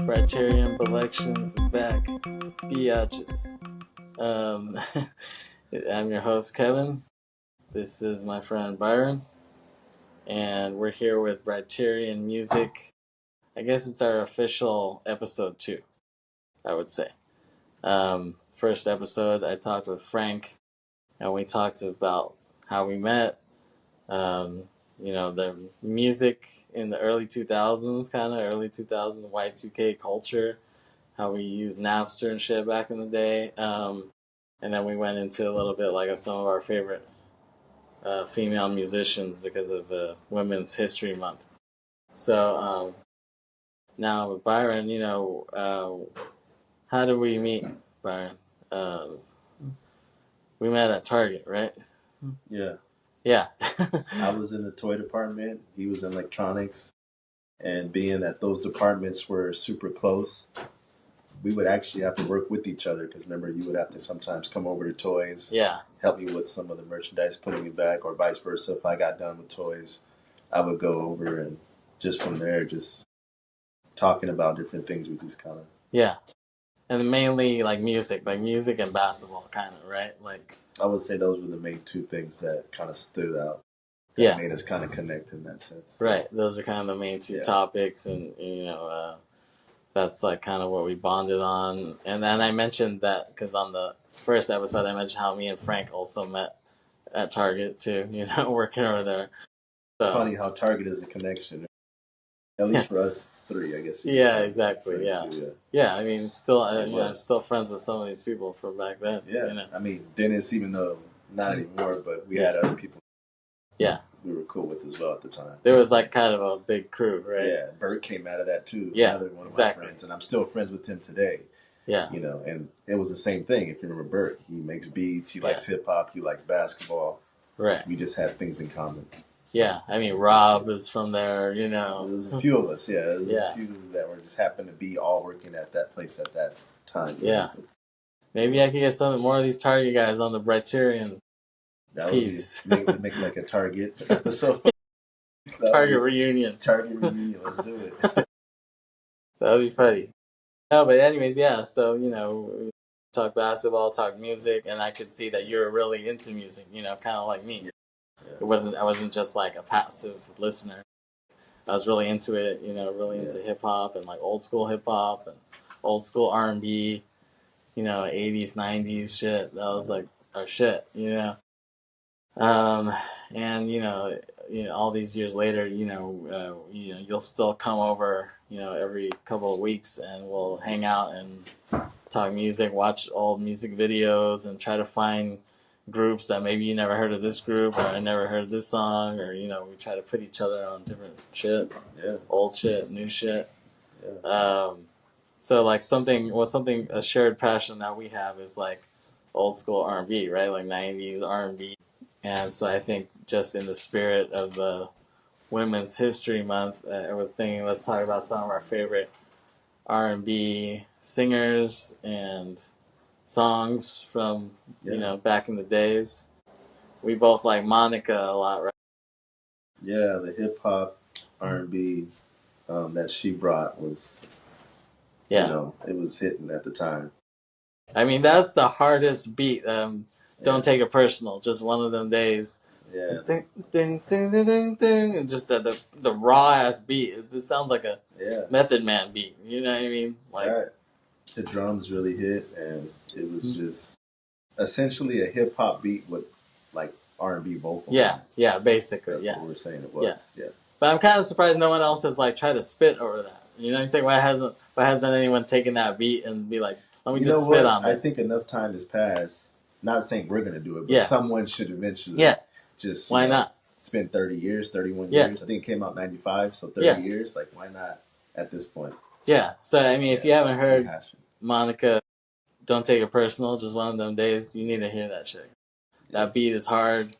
Briterion collection is back. Biatches. I'm your host, Kevin. This is my friend Byron. And we're here with Briterion Music. I guess it's our official episode 2, I would say. First episode, I talked with Frank, and we talked about how we met. The music in the early 2000s, early 2000s, Y2K culture, how we used Napster and shit back in the day. And then we went into a little bit like some of our favorite female musicians because of Women's History Month. So now with Byron, how did we meet, Byron? We met at Target, right? Yeah. Yeah. I was in the toy department. He was in electronics. And being that those departments were super close, we would actually have to work with each other because remember, you would have to sometimes come over to toys, help me with some of the merchandise, putting it back, or vice versa. If I got done with toys, I would go over and just from there, just talking about different things. We just kind of... Yeah. And mainly music and basketball, right? I would say those were the main two things that kind of stood out. That made us kind of connect in that sense. Right. Those are kind of the main two topics, and that's kind of what we bonded on. And then I mentioned that because on the first episode, I mentioned how me and Frank also met at Target too. Working over there. So, it's funny how Target is a connection. At least for us three, I guess. Yeah, exactly. Yeah. Yeah. I mean, still, I'm still friends with some of these people from back then. Yeah. I mean, Dennis, even though not anymore, but we had other people. Yeah. We were cool with as well at the time. There was kind of a big crew, right? Yeah. Bert came out of that too. Yeah. Another one of my friends, and I'm still friends with him today. Yeah. And it was the same thing. If you remember Bert, he makes beats. He likes hip hop. He likes basketball. Right. We just had things in common. Yeah, I mean, Rob is from there, There was a few of us, There was a few that were just happened to be all working at that place at that time. Yeah. Maybe I could get some more of these Target guys on the Briterion piece. Make like a Target episode. Target reunion. Let's do it. That would be funny. No, but anyways, so, we talk basketball, talk music, and I could see that you're really into music, kind of like me. I wasn't just a passive listener. I was really into it, really into hip hop and old school hip hop and old school R&B, 80s, 90s shit. That was our shit, and all these years later, you'll still come over, every couple of weeks, and we'll hang out and talk music, watch old music videos, and try to find groups that maybe you never heard of this group, or I never heard of this song, or we try to put each other on different shit, old shit, new shit. So a shared passion that we have is old school R&B, right? 90s R&B. And so I think just in the spirit of the Women's History Month, I was thinking let's talk about some of our favorite R&B singers and songs from back in the days. We both like Monica a lot, right? Yeah, the hip hop R&B that she brought was it was hitting at the time. I mean, that's the hardest beat. Don't take it personal. Just one of them days. Yeah. Ding, ding, ding, ding, ding, ding. And just the raw ass beat. This sounds like a Method Man beat. You know what I mean? Right. The drums really hit, and it was just essentially a hip hop beat with R&B vocals. Yeah, basically. That's what we were saying it was. Yeah. But I'm kind of surprised no one else has tried to spit over that. You know what I'm saying? Why hasn't anyone taken that beat and be like, let me just spit on this? I think enough time has passed. Not saying we're gonna do it, but someone should eventually. Just why not? It's been 30 years, 31 years. I think it came out in 95, so 30 years. Why not at this point? Yeah. So I mean, if you haven't heard Monica, Don't Take It Personal, just one of them days, you need to hear that shit. That beat is hard.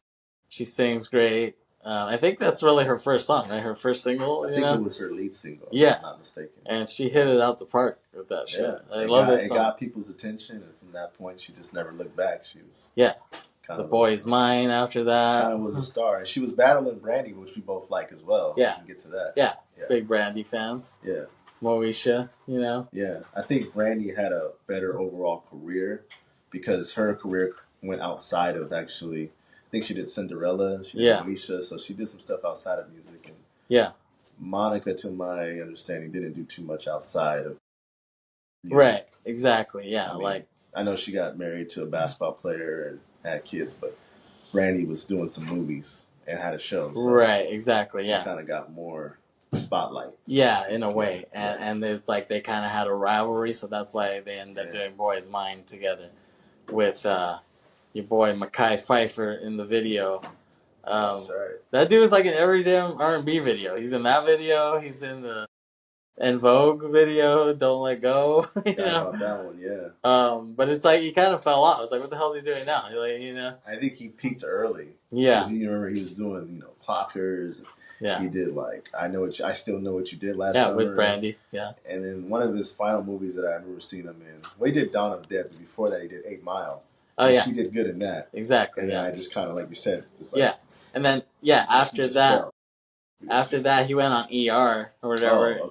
She sings great. I think that's really her first song, right? Her first single. I think it was her lead single. Yeah, if I'm not mistaken. And she hit it out the park with that shit. I love this song. It got people's attention, and from that point, she just never looked back. She was The Boy's Mine after that. Kind of was a star. She was battling Brandy, which we both like as well. Yeah, we can get to that. Yeah. Big Brandy fans. Yeah. Moesha, you know? Yeah, I think Brandy had a better overall career because her career went outside of actually. I think she did Cinderella, she did Yeah. Moesha, so she did some stuff outside of music. And Yeah. Monica, to my understanding, didn't do too much outside of music. Right. Exactly. Yeah. I mean, Like, I know she got married to a basketball player and had kids, but Brandy was doing some movies and had a show, so right. Exactly. she Yeah. kind of got more spotlight. So to Yeah, speak. in a way. Yeah. And it's like they kind of had a rivalry, so that's why they ended up doing Boy's Mind together with your boy Mekhi Phifer in the video. That's right. That dude is like in every damn R&B video. He's in that video. He's in the En Vogue video, Don't Let Go. You Forgot know? about that one, yeah. But it's like he kind of fell off. It's like, what the hell is he doing now? Like, you know? I think he peaked early. Yeah. Because you remember he was doing, clockers. Yeah. He did like I Still Know What You Did last Yeah, summer. with Brandy. Yeah. And then one of his final movies that I remember seeing him in, well, he did Dawn of the Dead, but before that he did 8 Mile. Oh, yeah. He did good in that. Exactly. And then Yeah. I just kind of, like you said, it's like, Yeah. And then, yeah, after that, he went on ER or whatever. Oh, okay.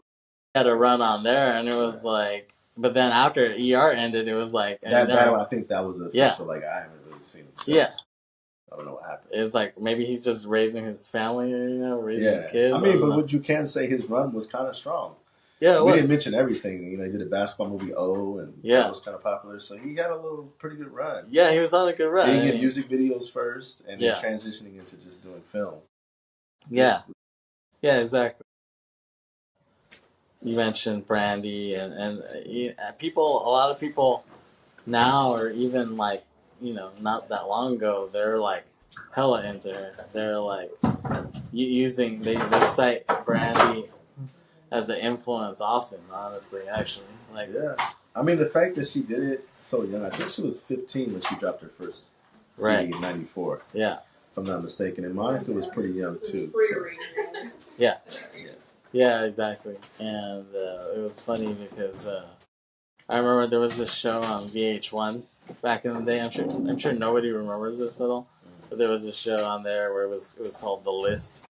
Had a run on there, and it was like, but then after ER ended, it was like that I think that was the official. Like I haven't really seen him since. Yeah. I don't know what happened. It's like maybe he's just raising his family, raising his kids. I mean, but what you can say, his run was kind of strong. Yeah, we didn't mention everything. He did a basketball movie O, and that was kind of popular. So he got a pretty good run. Yeah, he was on a good run. He did music videos first, and then transitioning into just doing film. Yeah, yeah, exactly. You mentioned Brandy, and people. A lot of people now, or even like not that long ago, they're like hella into her. They're like they cite Brandy as an influence often. Honestly, actually, like I mean, the fact that she did it so young. I think she was 15 when she dropped her first CD in '94. Yeah, if I'm not mistaken, and Monica was pretty young too. So. Yeah. Yeah, exactly. And it was funny because I remember there was this show on VH1 back in the day. I'm sure nobody remembers this at all. But there was this show on there where it was called The List,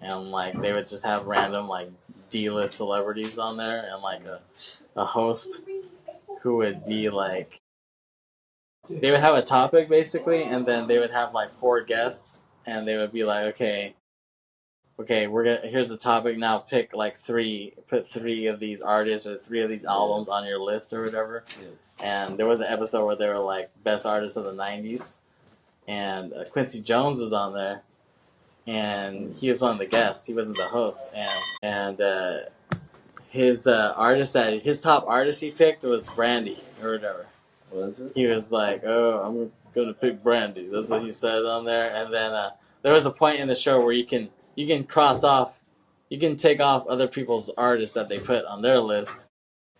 and like they would just have random like D-list celebrities on there, and like a host who would be like, they would have a topic basically, and then they would have like 4 guests, and they would be like, okay, here's the topic now. Pick like 3 of these artists or 3 of these albums on your list or whatever. Yeah. And there was an episode where they were like best artists of the '90s, and Quincy Jones was on there, and he was one of the guests. He wasn't the host, and his top artist he picked was Brandy or whatever. Was it? He was like, "Oh, I'm gonna pick Brandy." That's what he said on there, and then there was a point in the show where you can cross off, you can take off other people's artists that they put on their list,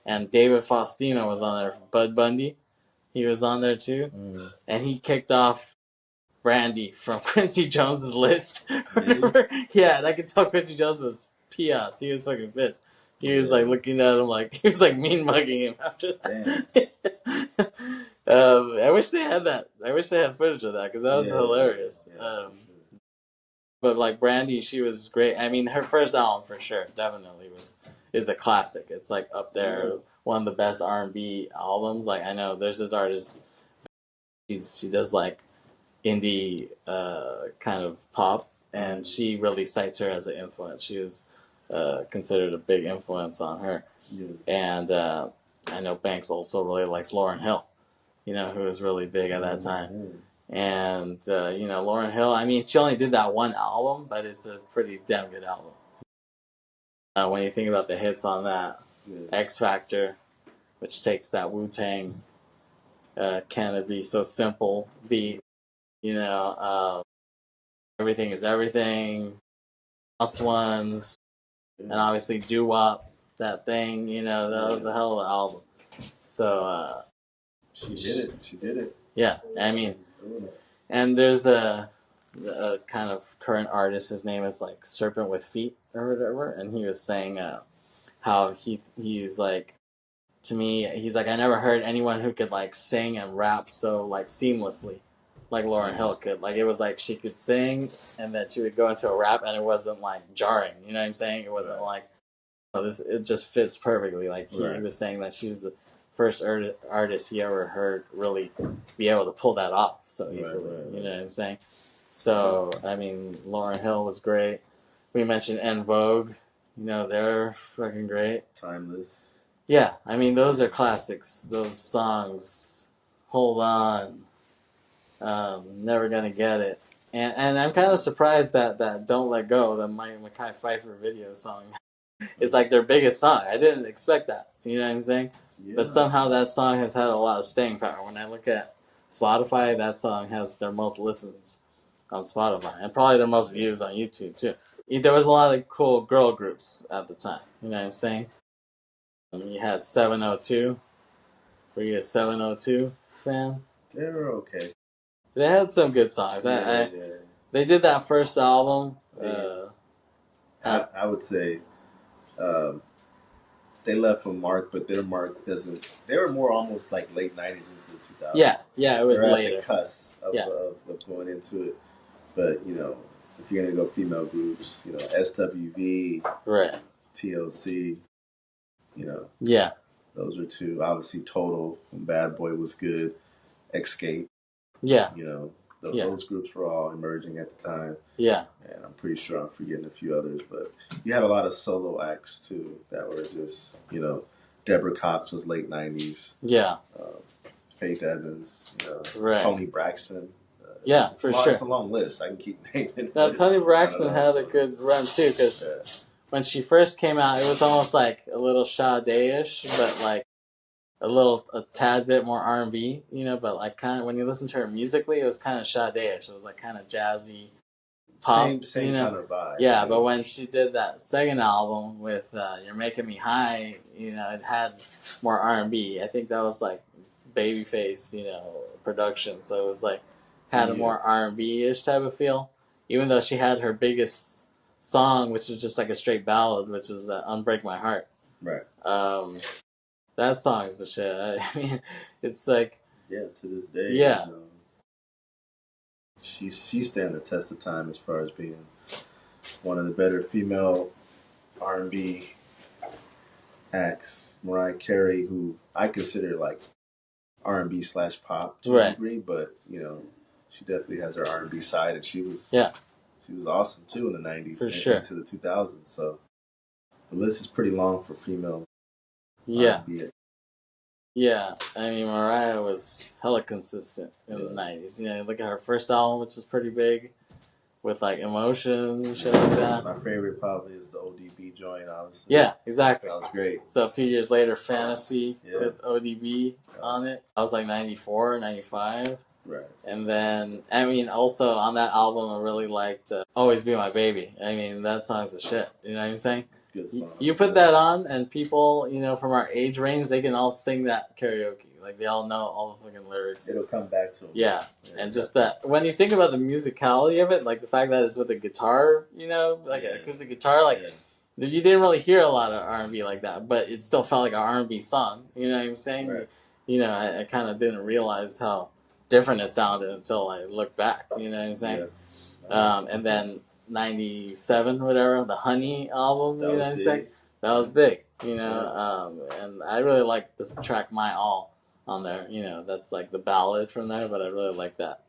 and David Faustino was on there. Bud Bundy, he was on there too, and he kicked off Brandy from Quincy Jones's list. Yeah, and I could tell Quincy Jones was pissed. He was fucking pissed. He was like looking at him like he was like mean mugging him after that. I wish they had that. I wish they had footage of that because that was hilarious. But like Brandy, she was great. I mean, her first album for sure, definitely is a classic. It's like up there, one of the best R&B albums. Like I know there's this artist, she does like indie kind of pop, and she really cites her as an influence. She was considered a big influence on her. And I know Banks also really likes Lauryn Hill, who was really big at that time. And, Lauryn Hill, I mean, she only did that one album, but it's a pretty damn good album. When you think about the hits on that, X Factor, which takes that Wu-Tang, Can It Be So Simple beat, Everything Is Everything, House Ones, and obviously Doo-Wop, that thing, that was a hell of an album. So, She did it. Yeah, I mean, and there's a kind of current artist. His name is like Serpent with Feet or whatever, and he was saying how he's like, to me, he's like, I never heard anyone who could like sing and rap so like seamlessly, like Lauryn Hill could. Like it was like she could sing and then she would go into a rap and it wasn't like jarring. You know what I'm saying? It wasn't like it just fits perfectly. Like he Right. was saying that she's the first artist he ever heard really be able to pull that off so easily. Right. You know what I'm saying? So I mean, Lauryn Hill was great. We mentioned En Vogue. You know, they're fucking great. Timeless. Yeah, I mean, those are classics. Those songs, Hold On, Never Gonna Get It. And I'm kind of surprised that Don't Let Go, the Mekhi Phifer video song, is like their biggest song. I didn't expect that. You know what I'm saying? Yeah. But somehow that song has had a lot of staying power. When I look at Spotify, that song has their most listens on Spotify and probably their most views on YouTube too. There was a lot of cool girl groups at the time. You know what I'm saying? You had 702. Were you a 702 fan? They were okay. They had some good songs. Yeah. They did that first album. I would say they left a mark, but their mark doesn't. They were more almost like late '90s into the 2000s. Yeah, it was They're later. at the cusp of going into it. But you know, if you're gonna go female groups, you know, SWV, Right. TLC, you know, yeah, those are two. Obviously, Total and Bad Boy was good. Escape, yeah, you know, those groups were all emerging at the time. Yeah. And I'm pretty sure I'm forgetting a few others, but you had a lot of solo acts too that were just, you know, Deborah Cox was late '90s. Yeah. Faith Evans, you know, Right. Toni Braxton. Yeah, for sure. It's a long list. I can keep naming. Now, Toni Braxton had a good run too, because when she first came out, it was almost like a little Sade-ish, but like a tad bit more R&B, you know. But like kind of when you listen to her musically, it was kind of Sade-ish. It was like kind of jazzy pop, same you know? kind of vibe. Yeah, but when she did that second album with "You're Making Me High," you know, it had more R&B. I think that was like Babyface, you know, production. So it was like had a more R&B-ish type of feel. Even though she had her biggest song, which is just like a straight ballad, which is that "Unbreak My Heart." Right. That song is the shit. I mean, it's like to this day. Yeah. You know, she's standing the test of time as far as being one of the better female R&B acts. Mariah Carey, who I consider like R&B / pop to a degree, but you know, she definitely has her R&B side, and she was awesome too in the '90s For and sure. into the 2000s. So the list is pretty long for female R&B. Yeah, I mean, Mariah was hella consistent in the 90s. You know, look at her first album, which was pretty big, with like Emotion and shit like that. My favorite probably is the ODB joint, obviously. Yeah, exactly. That was great. So a few years later, Fantasy with ODB on it. I was like 94, 95. Right. And then, I mean, also on that album, I really liked Always Be My Baby. I mean, that song's the shit. You know what I'm saying? Good song. You put that on, and people, you know, from our age range, they can all sing that karaoke. Like, they all know all the fucking lyrics. It'll come back to them. Yeah. And just that, when you think about the musicality of it, like the fact that it's with a guitar, you know, like an acoustic guitar, like, you didn't really hear a lot of R&B like that, but it still felt like an R&B song. You know what I'm saying? Right. You know, I kind of didn't realize how different it sounded until I looked back. You know what I'm saying? Yeah. And then 97, whatever, the Honey album, you know what I'm saying? That was big, you know, and I really like this track My All on there, you know, that's like the ballad from there, but I really like that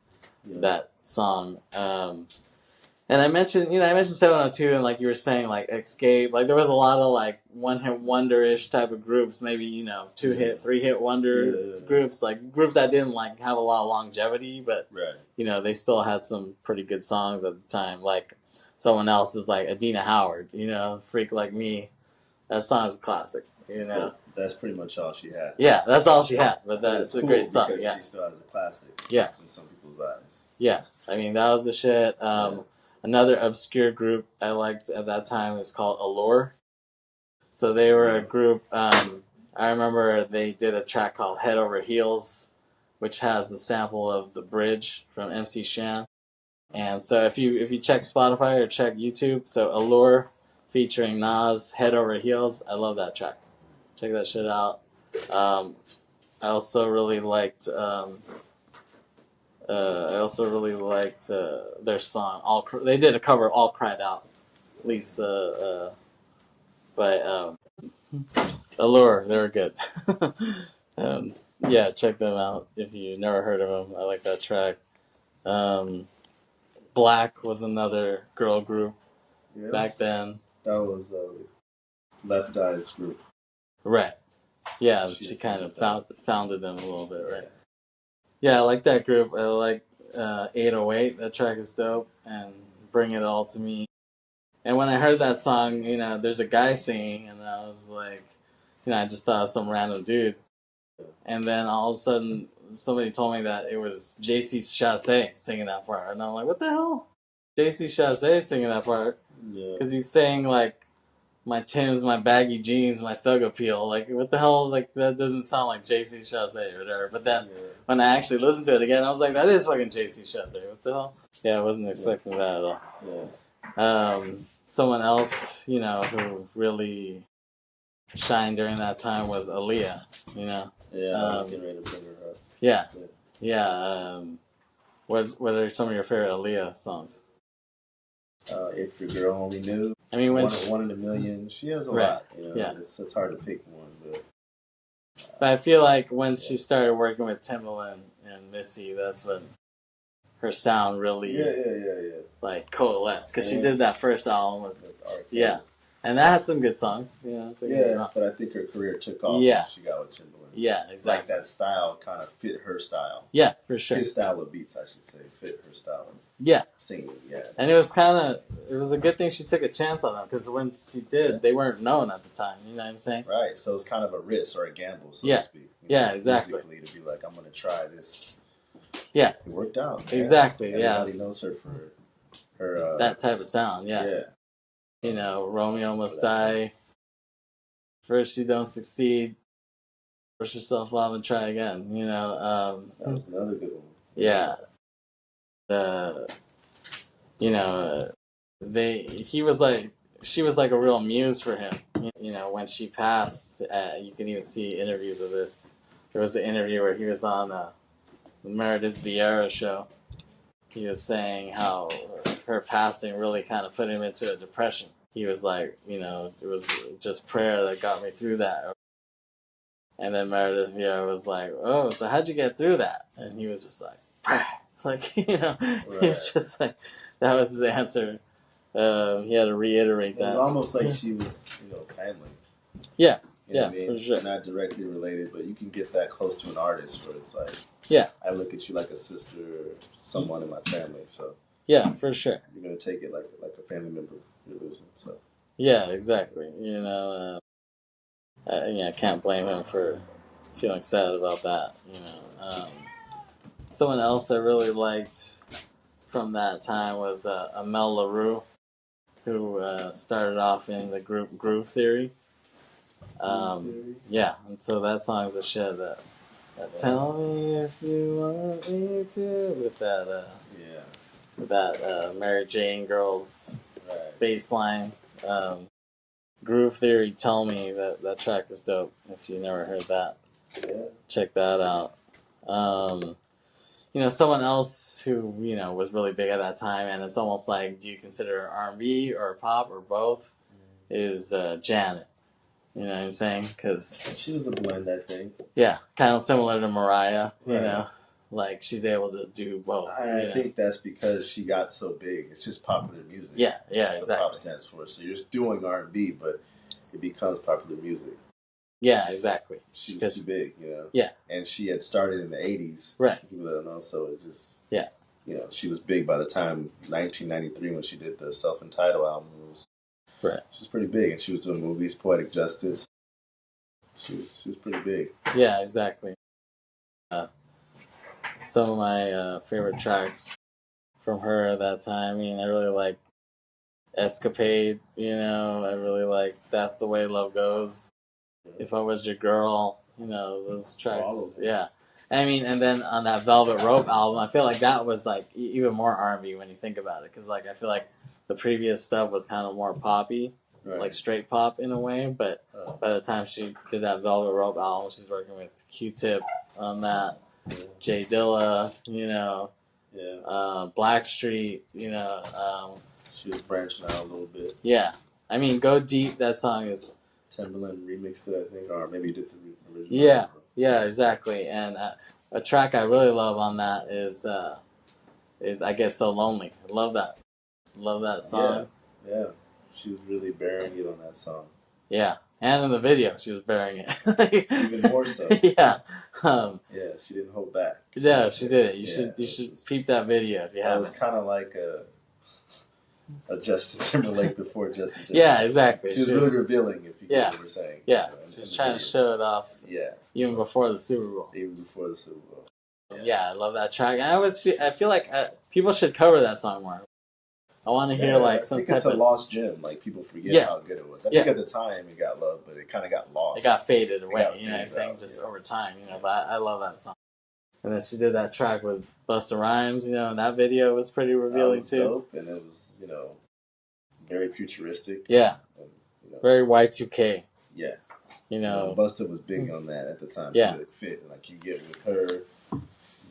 song. And I mentioned 702, and like you were saying, like Escape, like there was a lot of like one-hit wonder-ish type of groups, maybe, you know, 2-hit, 3-hit wonder groups, like groups that didn't like have a lot of longevity, but you know, they still had some pretty good songs at the time. Like someone else is like Adina Howard, you know, Freak Like Me. That song is a classic, you know. Well, that's pretty much all she had. Yeah, that's all she had, but that's a great song. Because she still has a classic. Yeah. In some people's eyes. Yeah, I mean that was the shit. Another obscure group I liked at that time is called Allure. So they were a group. I remember they did a track called Head Over Heels, which has the sample of The Bridge from MC Shan. And so if you check Spotify or check YouTube, so Allure featuring Nas, Head Over Heels, I love that track. Check that shit out. I also really liked their song. They did a cover of All Cried Out. At least, but But Allure, they were good. Yeah, check them out if you never heard of them. I like that track. Black was another girl group back then. That was Left Eye's group. Right. Yeah, she kind of founded them a little bit, right? Yeah, I like that group. I like 808. That track is dope. And Bring It All to Me. And when I heard that song, there's a guy singing, and I was like, I just thought it was some random dude. And then all of a sudden, somebody told me that it was JC Chasez singing that part. And I'm like, what the hell? JC Chasez singing that part? Yeah. Because he's saying, like, my Timbs, my baggy jeans, my thug appeal. Like, what the hell? Like, that doesn't sound like JC Chasez or whatever. But then, when I actually listened to it again, I was like, that is fucking JC Chasez. What the hell? Yeah, I wasn't expecting that at all. Yeah. Someone else, who really shined during that time was Aaliyah, Yeah, I was getting ready to bring her up. Yeah. What are some of your favorite Aaliyah songs? If Your Girl Only Knew. I mean, one in a million. She has a lot. Yeah. It's hard to pick one, but I feel like when she started working with Timbaland and Missy, that's when her sound really like coalesced, because she did that first album with and that had some good songs. But I think her career took off. Yeah, when she got with Timbaland. Yeah, exactly. Like that style kind of fit her style. Yeah, for sure. His style of beats, I should say, fit her style. Yeah, singing. Yeah, and it was a good thing she took a chance on them, because when she did, they weren't known at the time. You know what I'm saying? Right. So it's kind of a risk or a gamble, so to speak. Exactly. To be like, I'm going to try this. Yeah, it worked out. Man. Exactly. Everybody knows her for her that type of sound. Yeah. Romeo Must Die. First you don't succeed. Push yourself off and try again. That was another good one. Yeah. She was like a real muse for him. When she passed, you can even see interviews of this. There was an interview where he was on the Meredith Vieira show. He was saying how her passing really kind of put him into a depression. He was like, it was just prayer that got me through that. And then Meredith Vieira was like, oh, so how'd you get through that? And he was just like, prayer. Like, He's just like, that was his answer. He had to reiterate that. It was almost like she was, family. Yeah. For sure. Not directly related, but you can get that close to an artist where it's like, I look at you like a sister or someone in my family. So yeah, for sure. You're gonna take it like a family member you're losing. So yeah, exactly. I can't blame him for feeling sad about that. Someone else I really liked from that time was Amel Larue, who started off in the group Groove Theory. Yeah, and so that song's a shit. That tell me if you want me to, with that Mary Jane Girls bass line. Groove Theory, Tell Me, that track is dope. If you never heard that, check that out. Someone else who was really big at that time, and it's almost like, do you consider R&B or pop or both? Is Janet. You know what I'm saying? Because she was a blend, I think. Yeah, kind of similar to Mariah. Like she's able to do both. I think that's because she got so big. It's just popular music. Yeah, that's exactly. what pop stands for. So you're just doing R&B, but it becomes popular music. Yeah, exactly. She was too big, Yeah. And she had started in the 80s. Right. People don't know, so it just... Yeah. She was big by the time 1993 when she did the self-entitled album. Right. She was pretty big, and she was doing movies, Poetic Justice. She was pretty big. Yeah, exactly. Some of my favorite tracks from her at that time. I mean, I really like Escapade. I really like That's the Way Love Goes. If I Was Your Girl. Those tracks. Yeah. I mean, and then on that Velvet Rope album, I feel like that was like even more R&B when you think about it, because like I feel like the previous stuff was kind of more poppy, like straight pop in a way. But by the time she did that Velvet Rope album, she's working with Q-Tip on that, Jay Dilla, Blackstreet, she was branching out a little bit. Yeah, I mean, Go Deep. That song is Timberland remixed it, I think, or maybe he did the original. Yeah, yeah, exactly. And a track I really love on that is "I Get So Lonely." I love that song. Yeah. She was really bearing it on that song. Yeah, and in the video she was bearing it even more so. Yeah, yeah, she didn't hold back. Yeah, she did it. You should peep that video if you haven't. It was kind of like a Justin Timberlake before Justin Timberlake. Yeah, exactly. She was really revealing, if you get what we're saying. Yeah, she's trying to show it off. Yeah, even before the Super Bowl. Even before the Super Bowl. Yeah, I love that track. I feel like people should cover that song more. I want to hear like some type of. I think it's a lost gem. Like people forget how good it was. I think at the time it got loved, but it kind of got lost. It got faded away. You know what I'm saying? Just over time. You know, but I love that song. And then she did that track with Busta Rhymes. You know, and that video was pretty revealing too. Dope, and it was very futuristic. Yeah. And, very Y2K. Yeah. You know, Busta was big on that at the time. Yeah. So it fit. Like you get with her,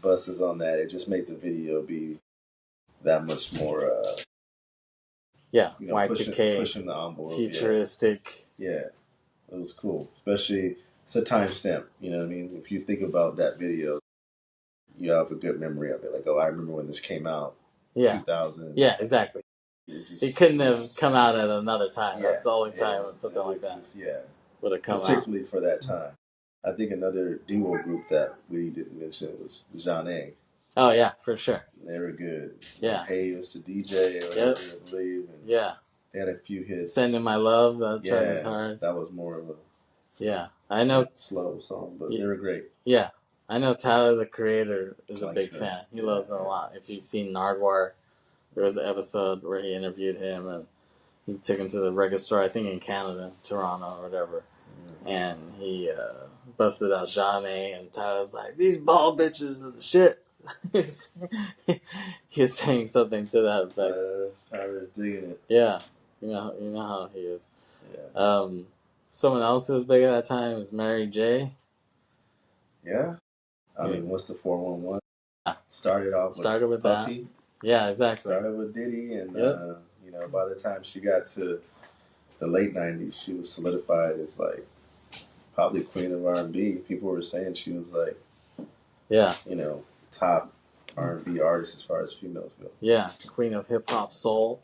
Busta's on that. It just made the video be that much more. Y2K, pushing the envelope, futuristic. Yeah, it was cool. Especially, it's a timestamp. You know what I mean? If you think about that video, you have a good memory of it. Like, I remember when this came out. Yeah. 2000. Yeah, exactly. It couldn't have come out at another time. That's the only time something like that. Would have come particularly out. For that time. I think another duo group that we didn't mention was Jean A. Oh yeah, for sure. They were good. Yeah. Hey used to DJ or whatever, I believe. And they had a few hits. Sending My Love, that track is hard. That was more of a I know slow song, but they were great. Yeah. I know Tyler the Creator is a big fan. He loves it a lot. If you've seen Nardwuar, there was an episode where he interviewed him and he took him to the record store, I think in Canada, Toronto or whatever. Mm-hmm. And he busted out Jean A. and Tyler's like, "These bald bitches are the shit." He's saying something to that effect. Tyler's digging it. Yeah. You know how he is. Yeah. Someone else who was big at that time was Mary J. Yeah. I mean, what's the 411? Started with Puffy. That. Yeah, exactly. Started with Diddy, and by the time she got to the late '90s, she was solidified as like probably queen of R&B. People were saying she was like, top R&B artist as far as females go. Yeah, queen of hip hop soul.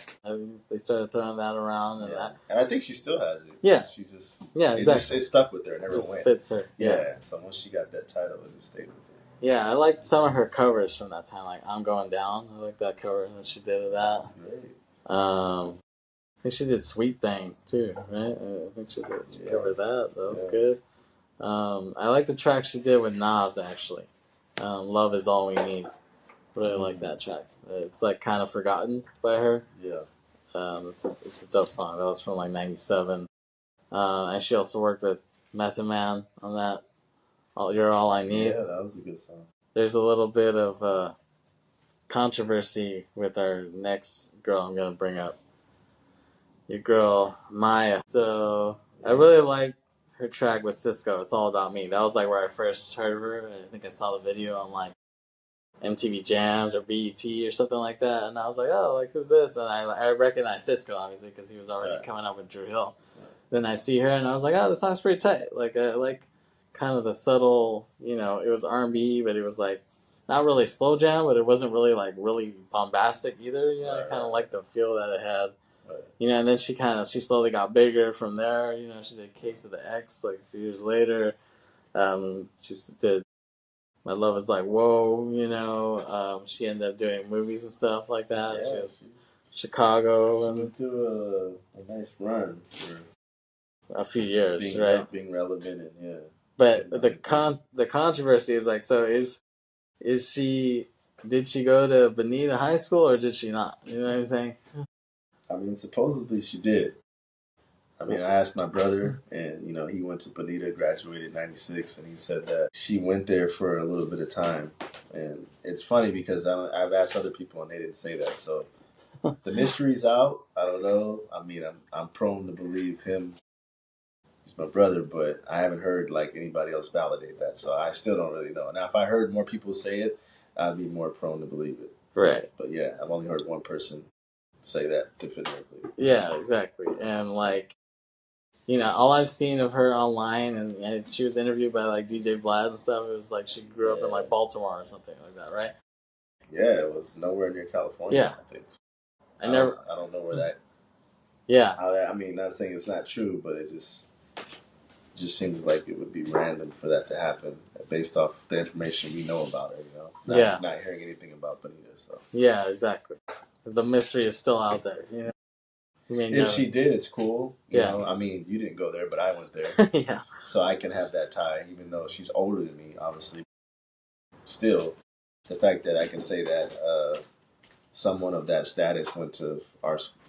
They started throwing that around, and I think she still has it. Yeah, she's just exactly. It stuck with her. It never just went. Fits her. Yeah. So once she got that title, it just stayed with her. Yeah, I liked some of her covers from that time, like "I'm Going Down." I like that cover that she did of that. Great. I think she did "Sweet Thing" too, right? I think she covered that. That was good. I like the track she did with Nas actually. "Love Is All We Need." Really like that track. It's like kind of forgotten by her. Yeah. It's a dope song. That was from like '97. And she also worked with Method Man on that. You're All I Need. Yeah, that was a good song. There's a little bit of controversy with our next girl I'm going to bring up. Your girl, Maya. So, I really like her track with Cisco, It's All About Me. That was like where I first heard of her. I think I saw the video on like MTV Jams or BET or something like that. And I was like, oh, like who's this? And I recognized Cisco, obviously, because he was already coming up with Drew Hill. Right. Then I see her and I was like, oh, this song's pretty tight. Like, I like kind of the subtle, it was R&B, but it was like not really slow jam, but it wasn't really like really bombastic either. I kind of liked the feel that it had. Right. And then she slowly got bigger from there. She did Case of the X like a few years later. She did My Love Is Like Whoa. She ended up doing movies and stuff like that. Yeah, she was Chicago and through a nice run for a few years, being relevant and But the controversy is like, so is she? Did she go to Bonita High School or did she not? You know what I'm saying? I mean, supposedly she did. I mean, I asked my brother, and he went to Bonita, graduated in '96, and he said that she went there for a little bit of time. And it's funny because I've asked other people, and they didn't say that. So the mystery's out. I don't know. I mean, I'm prone to believe him. He's my brother, but I haven't heard like anybody else validate that, so I still don't really know. Now, if I heard more people say it, I'd be more prone to believe it. Right. But yeah, I've only heard one person say that definitively. Yeah, exactly. And like, all I've seen of her online, and she was interviewed by like DJ Vlad and stuff. It was like she grew up in like Baltimore or something like that, right? Yeah, it was nowhere near California. Yeah. I think. I don't know where that. Yeah. I mean, not saying it's not true, but it just seems like it would be random for that to happen based off the information we know about her. Not hearing anything about Benita. So yeah, exactly. The mystery is still out there. If she did, it's cool. You Yeah. know, I mean, you didn't go there, but I went there. Yeah. So I can have that tie, even though she's older than me, obviously. Still, the fact that I can say that someone of that status went to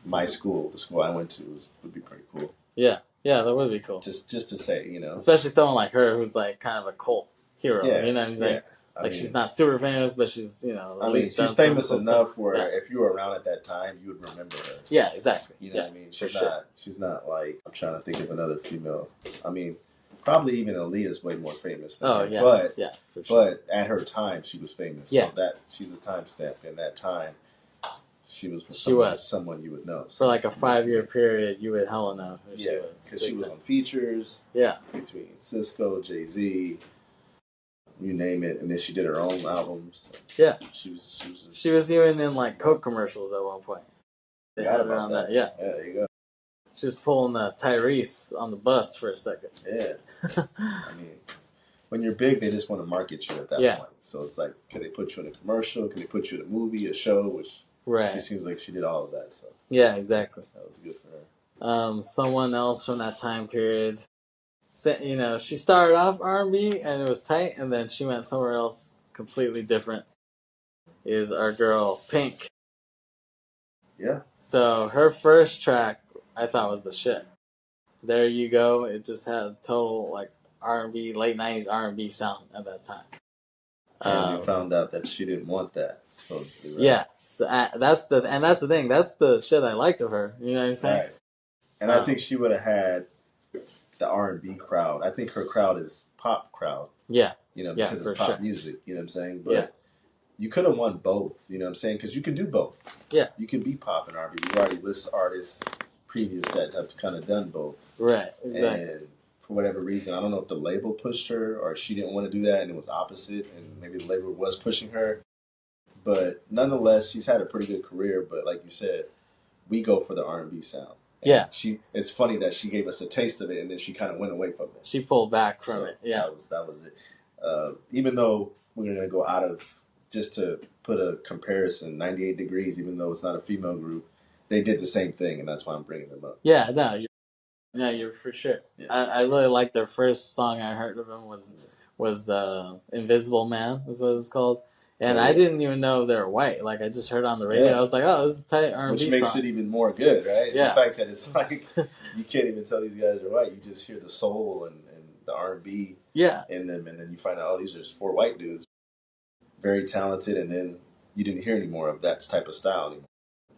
my school, the school I went to, would be pretty cool. Yeah. Yeah, that would be cool. Just to say, Especially someone like her who's like kind of a cult hero. Yeah, you know what I'm saying? I mean, she's not super famous, but she's, I mean, she's famous enough where if you were around at that time, you would remember her. Yeah, exactly. You know what I mean? She's not like, I'm trying to think of another female. I mean, probably even Aaliyah's way more famous than her. Yeah. But, yeah, for sure. But at her time, she was famous. Yeah. So she's a timestamp. In that time, she was someone you would know. So, for like a 5-year period, you would hella know who she was. Because she was on features. Yeah. Between Cisco, Jay-Z, you name it, and then she did her own albums. Yeah, she was even in like Coke commercials at one point. They had her on that. Yeah, there you go. She was pulling Tyrese on the bus for a second. Yeah, I mean, when you're big, they just want to market you at that point. So it's like, can they put you in a commercial? Can they put you in a movie, a show? Which she seems like she did all of that. So yeah, exactly. That was good for her. Someone else from that time period. She started off R&B and it was tight, and then she went somewhere else completely different. Is our girl Pink. Yeah. So her first track I thought was the shit. There You Go. It just had a total like R&B, late 90s R&B sound at that time. And you found out that she didn't want that, supposedly, right? Yeah. So that's the thing. That's the shit I liked of her. You know what I'm saying? Right. And I think she would have had the R&B crowd. I think her crowd is pop crowd. Yeah. Because it's pop music. You know what I'm saying? But you could have won both. You know what I'm saying? Because you can do both. Yeah. You can be pop and R&B. We've already listed artists previous that have kind of done both. Right. Exactly. And for whatever reason, I don't know if the label pushed her or she didn't want to do that and it was opposite, and maybe the label was pushing her. But nonetheless, she's had a pretty good career. But like you said, we go for the R&B sound. And it's funny that she gave us a taste of it, and then she kind of went away from it. She pulled back from it. Yeah, that was it. Even though we're gonna go out of, just to put a comparison, 98 Degrees, even though it's not a female group, they did the same thing, and that's why I'm bringing them up. Yeah, you're for sure. Yeah. I really liked their first song I heard of them was Invisible Man, is what it was called. And I didn't even know they were white. Like, I just heard on the radio. Yeah. I was like, oh, this is a tight R&B song. Which makes it even more good, right? Yeah. The fact that it's like, you can't even tell these guys are white. You just hear the soul and the R&B in them. And then you find out, oh, these are just 4 white dudes. Very talented. And then you didn't hear any more of that type of style anymore.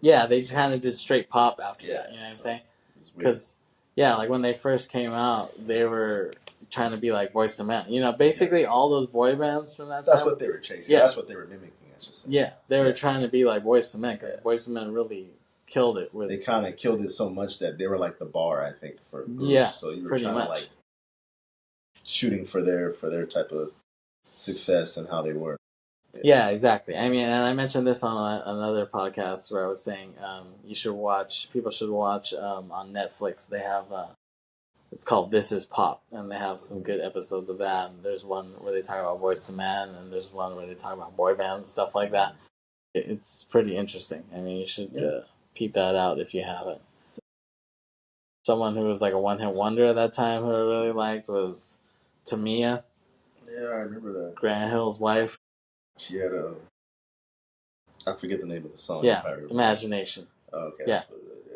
Yeah, they kind of did straight pop after that. You know what I'm saying? Because, like, when they first came out, they were trying to be like Boyz II Men. Basically all those boy bands from that time. That's what they were chasing. Yeah. That's what they were mimicking, I should say. Yeah, they were trying to be like Boyz II Men, because Boyz II Men really killed it. They kind of killed it so much that they were like the bar, I think, for groups. Yeah, so you were trying to like shooting for their type of success and how they were. Yeah, exactly. I mean, and I mentioned this on another podcast where I was saying people should watch on Netflix. They have it's called This Is Pop, and they have some good episodes of that. And there's one where they talk about Boyz II Men, and there's one where they talk about boy bands and stuff like that. It's pretty interesting. I mean, you should peep that out if you haven't. Someone who was like a one-hit wonder at that time who I really liked was Tamia. Yeah, I remember that. Grant Hill's wife. She had I forget the name of the song. Yeah, Imagination. Oh, okay. Yeah,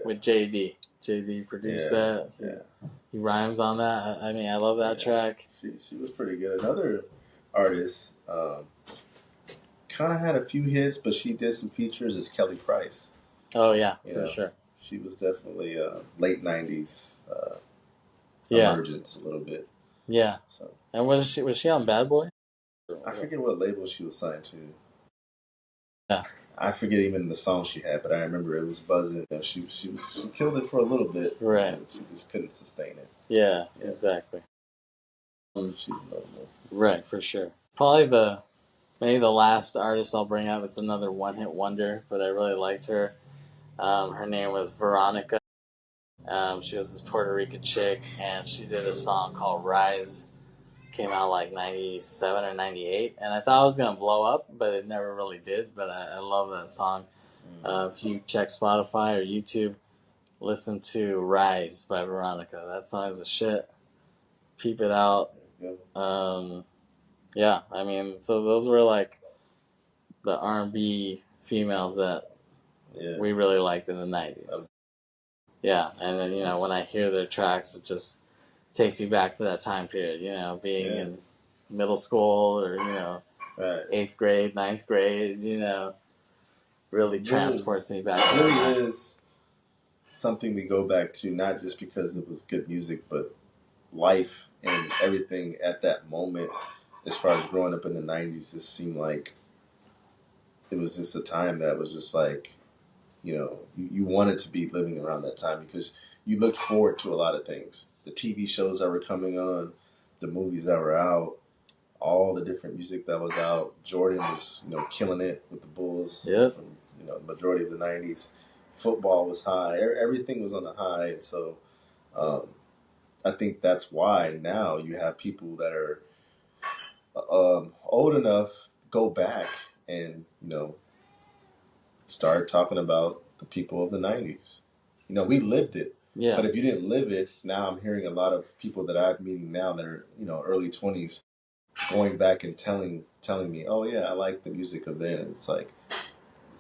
with JD. JD produced that. Yeah. He rhymes on that. I mean, I love that track. She was pretty good. Another artist, kind of had a few hits, but she did some features, is Kelly Price. Oh, yeah, for sure. She was definitely late 90s emergence a little bit. Yeah. So. And was she on Bad Boy? I forget what label she was signed to. Yeah. I forget even the song she had, but I remember it was buzzing. She killed it for a little bit. Right. She just couldn't sustain it. Yeah, exactly. She's notable. Right, for sure. Maybe the last artist I'll bring up. It's another one-hit wonder, but I really liked her. Her name was Veronica. She was this Puerto Rican chick, and she did a song called "Rise." Came out like '97 or '98, and I thought it was gonna blow up, but it never really did. But I love that song. If you check Spotify or YouTube, listen to "Rise" by Veronica. That song is a shit. Peep it out. Yeah, I mean, so those were like the R&B females that we really liked in the '90s. Yeah, and then when I hear their tracks, it just takes you back to that time period. Being in middle school or Right. 8th grade, 9th grade. Really transports me back. It really is something we go back to, not just because it was good music, but life and everything at that moment. As far as growing up in the '90s, just seemed like it was just a time that was just like, you wanted to be living around that time because you looked forward to a lot of things. The TV shows that were coming on, the movies that were out, all the different music that was out. Jordan was, killing it with the Bulls. Yep. From, the majority of the '90s. Football was high. Everything was on the high. And so I think that's why now you have people that are old enough go back and, start talking about the people of the '90s. We lived it. Yeah. But if you didn't live it, now I'm hearing a lot of people that I'm meeting now that are, early 20s going back and telling me, oh yeah, I like the music of then. It's like,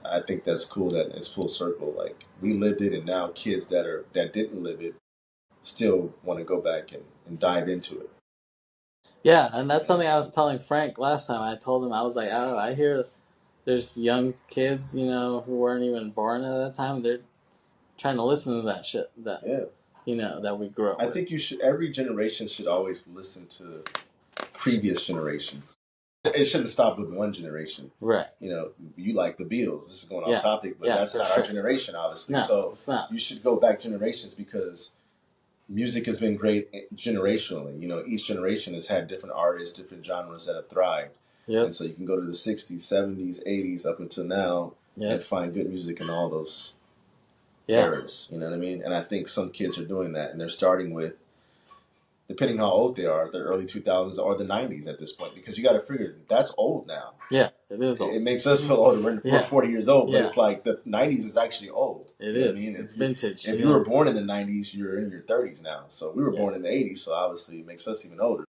I think that's cool that it's full circle. Like we lived it, and now kids that didn't live it still want to go back and dive into it. Yeah, and that's something I was telling Frank last time. I told him, I was like, oh, I hear there's young kids, who weren't even born at that time. They're trying to listen to that shit that that we grew up with. I think every generation should always listen to previous generations. It shouldn't stop with one generation. Right. You like the Beatles. This is going off topic, but that's not our generation, obviously. No, so it's not. You should go back generations because music has been great generationally. Each generation has had different artists, different genres that have thrived. Yep. And so you can go to the 60s, 70s, 80s, up until now, and find good music in all those eras. You know what I mean? And I think some kids are doing that, and they're starting with, depending how old they are, the early 2000s or the 90s at this point, because you got to figure that's old now. Yeah, it is old. It makes us feel older. We're 40 years old, but it's like the 90s is actually old. It is. I mean? It's vintage. If you were born in the 90s, you're in your 30s now. So we were born in the 80s, so obviously it makes us even older.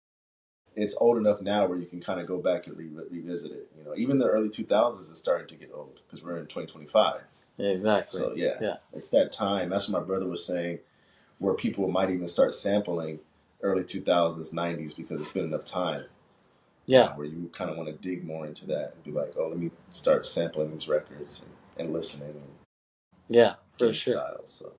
It's old enough now where you can kind of go back and revisit it. Even the early 2000s is starting to get old because we're in 2025. Yeah, exactly. So it's that time. That's what my brother was saying, where people might even start sampling early 2000s, 90s because it's been enough time. Yeah. Where you kind of want to dig more into that and be like, oh, let me start sampling these records and listening. Yeah, for sure. Styles, so.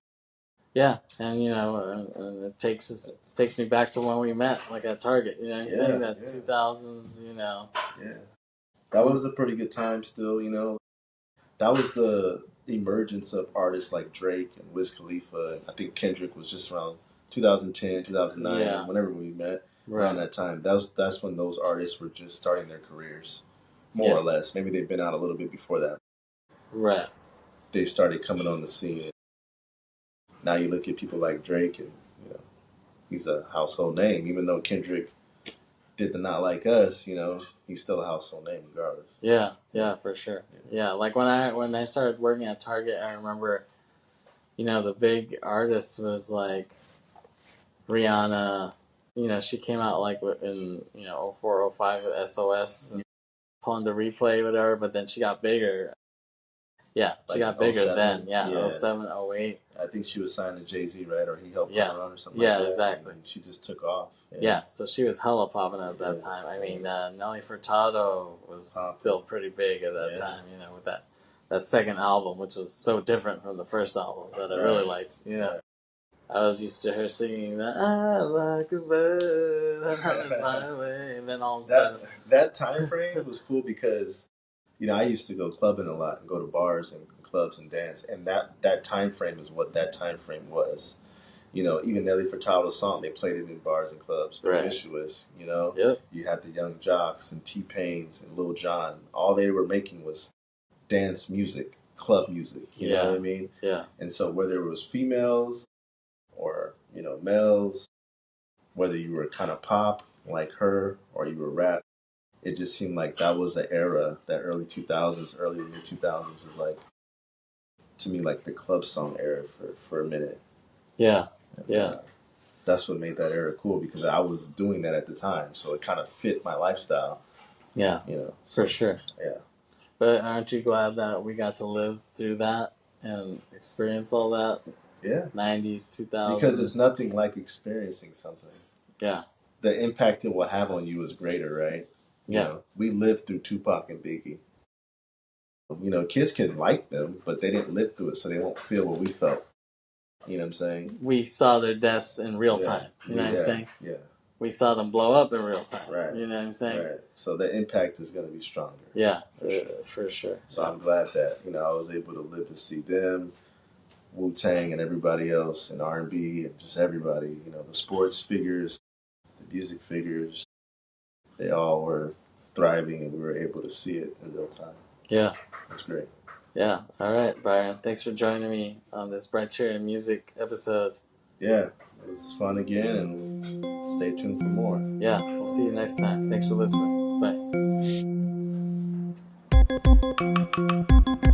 Yeah, and and it takes me back to when we met, like at Target. I'm saying that 2000s. Yeah, that was a pretty good time. Still, that was the emergence of artists like Drake and Wiz Khalifa. I think Kendrick was just around 2010, 2009, whenever we met. Around that time, that's when those artists were just starting their careers, more or less. Maybe they'd been out a little bit before that. Right. They started coming on the scene. Now you look at people like Drake, and he's a household name. Even though Kendrick did not like us, he's still a household name regardless. Yeah, for sure. Yeah, like when I started working at Target, I remember, the big artists was like Rihanna. She came out like in 04, 05 with SOS and Pulling the Replay, whatever. But then she got bigger. Yeah, she got bigger 07, then. Yeah, 07, 08. I think she was signed to Jay-Z, right? Or he helped her on or something. Yeah, like that. exactly. And she just took off. Yeah, so she was hella popping at that time. I mean, Nelly Furtado was still pretty big at that time. With that second album, which was so different from the first album that I really liked. I was used to her singing that I like a bird, I fly away, and then all of a sudden that time frame was cool because You know, I used to go clubbing a lot and go to bars and clubs and dance, and that time frame is what that time frame was. You know, even Nelly Furtado's song, they played it in bars and clubs. Promiscuous, you know. Yep. You had the Young Jocks and T-Pains and Lil Jon. All they were making was dance music, club music. You know what I mean? Yeah. And so whether it was females or, you know, males, whether you were kind of pop like her or you were rap, it just seemed like that was the era, that early 2000s, early mid 2000s was like, to me, like the club song era for a minute. Yeah. And, yeah. That's what made that era cool because I was doing that at the time. So it kind of fit my lifestyle. Yeah. You know, for sure. Yeah. But aren't you glad that we got to live through that and experience all that? Yeah. 90s, 2000s. Because it's nothing like experiencing something. Yeah. The impact it will have on you is greater, right? You know, we lived through Tupac and Biggie. You know, kids can like them, but they didn't live through it, so they won't feel what we felt. You know what I'm saying? We saw their deaths in real time. You know what I'm saying? Yeah. We saw them blow up in real time. Right. You know what I'm saying? Right. So the impact is going to be stronger. Yeah, for sure. So I'm glad that, you know, I was able to live to see them, Wu-Tang and everybody else, and R&B and just everybody. You know, the sports figures, the music figures, they all were thriving and we were able to see it in real time. Yeah. That's great. Yeah. All right, Byron. Thanks for joining me on this Briterion music episode. Yeah. It was fun again, and stay tuned for more. Yeah. We'll see you next time. Thanks for listening. Bye.